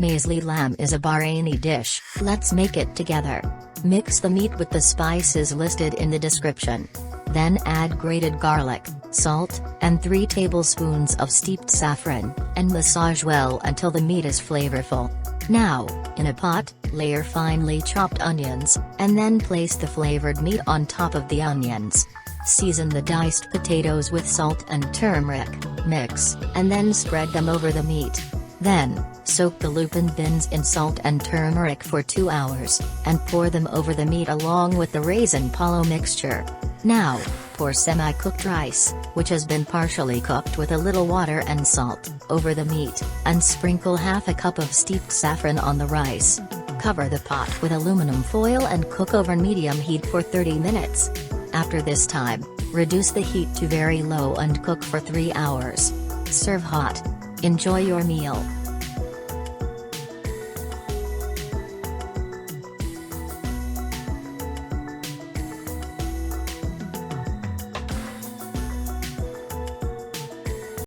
Maizli lamb is a Bahraini dish, let's make it together. Mix the meat with the spices listed in the description. Then add grated garlic, salt, and 3 tablespoons of steeped saffron, and massage well until the meat is flavorful. Now, in a pot, layer finely chopped onions, and then place the flavored meat on top of the onions. Season the diced potatoes with salt and turmeric, mix, and then spread them over the meat. Then, soak the lupin beans in salt and turmeric for 2 hours, and pour them over the meat along with the raisin palo mixture. Now, pour semi-cooked rice, which has been partially cooked with a little water and salt, over the meat, and sprinkle half a cup of steeped saffron on the rice. Cover the pot with aluminum foil and cook over medium heat for 30 minutes. After this time, reduce the heat to very low and cook for 3 hours. Serve hot. Enjoy your meal.